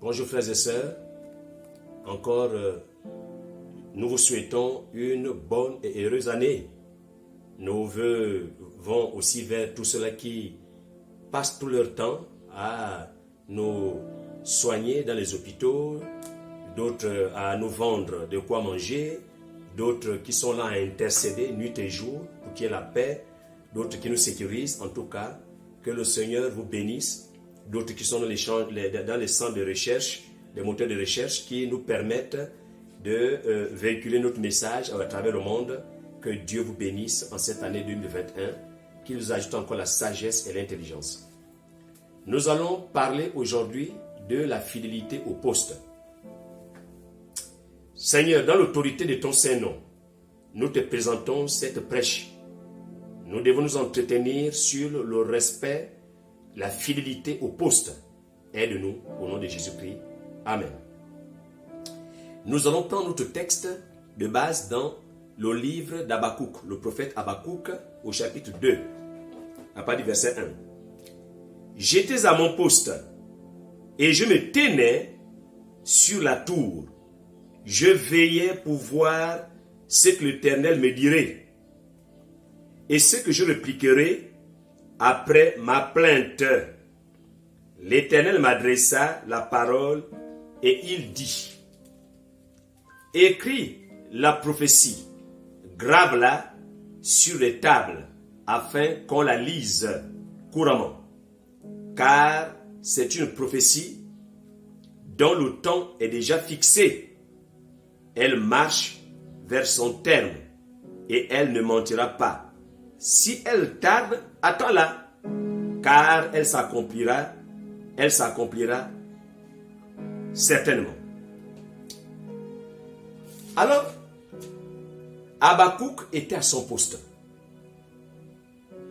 Bonjour frères et sœurs, encore nous vous souhaitons une bonne et heureuse année. Nos vœux vont aussi vers tous ceux-là qui passent tout leur temps à nous soigner dans les hôpitaux, d'autres à nous vendre de quoi manger, d'autres qui sont là à intercéder nuit et jour pour qu'il y ait la paix, d'autres qui nous sécurisent. En tout cas, que le Seigneur vous bénisse. D'autres qui sont dans les centres de recherche, les moteurs de recherche qui nous permettent de véhiculer notre message à travers le monde. Que Dieu vous bénisse en cette année 2021, qu'il nous ajoute encore la sagesse et l'intelligence. Nous allons parler aujourd'hui de la fidélité au poste. Seigneur, dans l'autorité de ton Saint-Nom, nous te présentons cette prêche. Nous devons nous entretenir sur le respect, la fidélité au poste. Aide-nous au nom de Jésus-Christ. Amen. Nous allons prendre notre texte de base dans le livre d'Habakkuk, le prophète Habakkuk, au chapitre 2, à partir du verset 1. J'étais à mon poste et je me tenais sur la tour. Je veillais pour voir ce que l'Éternel me dirait et ce que je répliquerai après ma plainte. L'Éternel m'adressa la parole et il dit: écris la prophétie, grave-la sur les tables afin qu'on la lise couramment. Car c'est une prophétie dont le temps est déjà fixé. Elle marche vers son terme et elle ne mentira pas. Si elle tarde, attends-la, car elle s'accomplira certainement. Alors, Habakkuk était à son poste.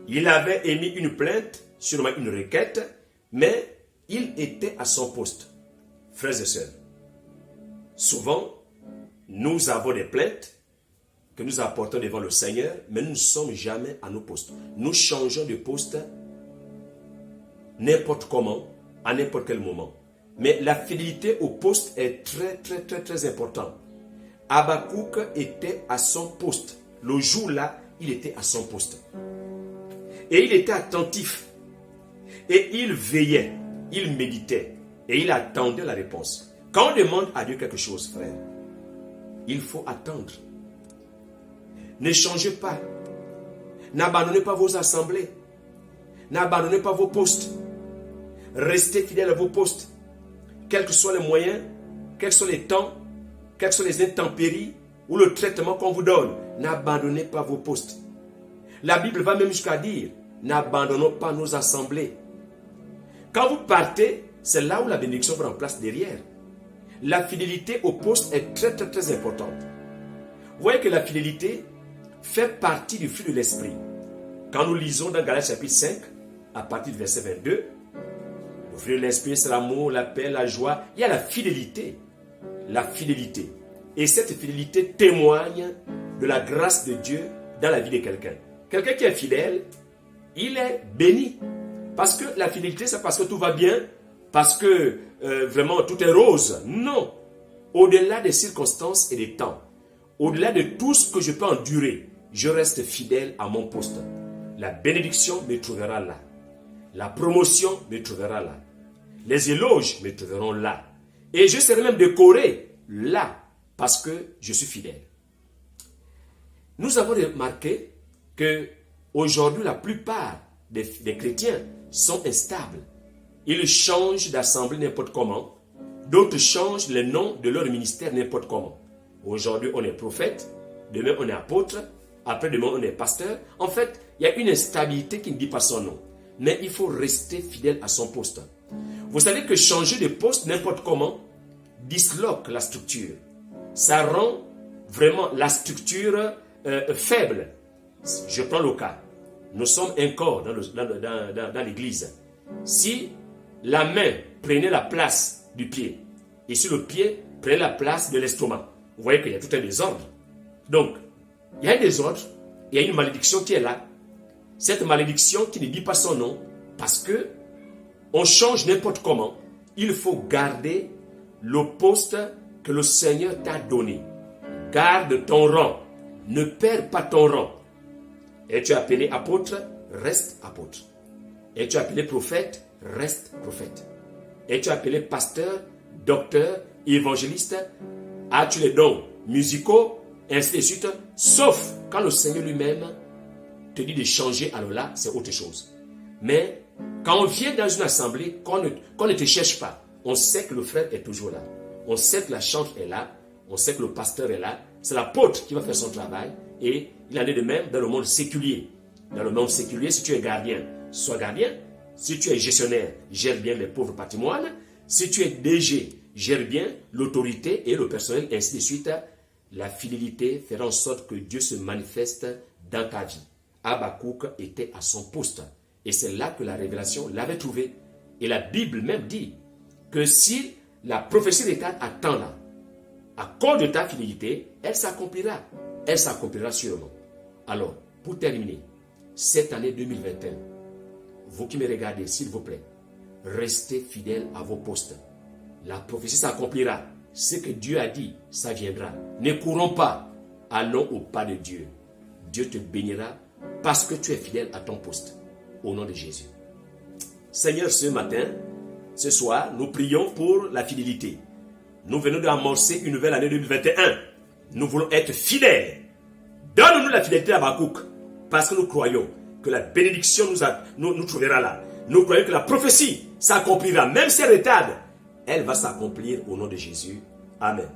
Il avait émis une plainte, sûrement une requête, mais il était à son poste. Frères et sœurs, souvent, nous avons des plaintes que nous apportons devant le Seigneur, mais nous ne sommes jamais à nos postes. Nous changeons de poste n'importe comment, à n'importe quel moment. Mais la fidélité au poste est très importante. Habakkuk était à son poste. Le jour-là, il était à son poste. Et il était attentif. Et il veillait, il méditait. Et il attendait la réponse. Quand on demande à Dieu quelque chose, frère, il faut attendre. Ne changez pas. N'abandonnez pas vos assemblées. N'abandonnez pas vos postes. Restez fidèles à vos postes. Quels que soient les moyens, quels que soient les temps, quelles que soient les intempéries ou le traitement qu'on vous donne, n'abandonnez pas vos postes. La Bible va même jusqu'à dire, n'abandonnons pas nos assemblées. Quand vous partez, c'est là où la bénédiction vous remplace derrière. La fidélité au poste est très importante. Vous voyez que la fidélité fait partie du fruit de l'esprit. Quand nous lisons dans Galates chapitre 5, à partir du verset 22, le fruit de l'esprit, c'est l'amour, la paix, la joie. Il y a la fidélité. La fidélité. Et cette fidélité témoigne de la grâce de Dieu dans la vie de quelqu'un. Quelqu'un qui est fidèle, il est béni. Parce que la fidélité, c'est parce que tout va bien, parce que vraiment tout est rose. Non. Au-delà des circonstances et des temps, au-delà de tout ce que je peux endurer, je reste fidèle à mon poste. La bénédiction me trouvera là. La promotion me trouvera là. Les éloges me trouveront là. Et je serai même décoré là, parce que je suis fidèle. Nous avons remarqué que aujourd'hui, la plupart des chrétiens sont instables. Ils changent d'assemblée n'importe comment. D'autres changent les noms de leur ministère n'importe comment. Aujourd'hui, on est prophète. Demain, on est apôtre. Après-demain, on est pasteur. En fait, il y a une instabilité qui ne dit pas son nom. Mais il faut rester fidèle à son poste. Vous savez que changer de poste n'importe comment disloque la structure. Ça rend vraiment la structure faible. Je prends le cas. Nous sommes un corps dans l'église. Si la main prenait la place du pied et si le pied prenait la place de l'estomac, vous voyez qu'il y a tout un désordre. Donc, il y a un désordre, il y a une malédiction qui est là. Cette malédiction qui ne dit pas son nom, parce que on change n'importe comment, il faut garder le poste que le Seigneur t'a donné. Garde ton rang. Ne perds pas ton rang. Es-tu appelé apôtre? Reste apôtre. Es-tu appelé prophète? Reste prophète. Es-tu appelé pasteur, docteur, évangéliste? As-tu les dons musicaux, ainsi de suite? Sauf quand le Seigneur lui-même te dit de changer, alors là, c'est autre chose. Mais quand on vient dans une assemblée, qu'on ne te cherche pas, on sait que le frère est toujours là. On sait que la chante est là. On sait que le pasteur est là. C'est l'apôtre qui va faire son travail. Et il en est de même dans le monde séculier. Dans le monde séculier, si tu es gardien, sois gardien. Si tu es gestionnaire, gère bien les pauvres patrimoines. Si tu es DG, gère bien l'autorité et le personnel, ainsi de suite. La fidélité fera en sorte que Dieu se manifeste dans ta vie. Habakkuk était à son poste. Et c'est là que la révélation l'avait trouvé. Et la Bible même dit que si la prophétie de ta attend là, à cause de ta fidélité, elle s'accomplira. Elle s'accomplira sûrement. Alors, pour terminer, cette année 2021, vous qui me regardez, s'il vous plaît, restez fidèles à vos postes. La prophétie s'accomplira. Ce que Dieu a dit, ça viendra. Ne courons pas. Allons au pas de Dieu. Dieu te bénira parce que tu es fidèle à ton poste. Au nom de Jésus. Seigneur, ce matin, ce soir, nous prions pour la fidélité. Nous venons d'amorcer une nouvelle année 2021. Nous voulons être fidèles. Donne-nous la fidélité à Habakkuk, parce que nous croyons que la bénédiction nous trouvera là. Nous croyons que la prophétie s'accomplira, même si elle retarde. Elle va s'accomplir au nom de Jésus. Amen.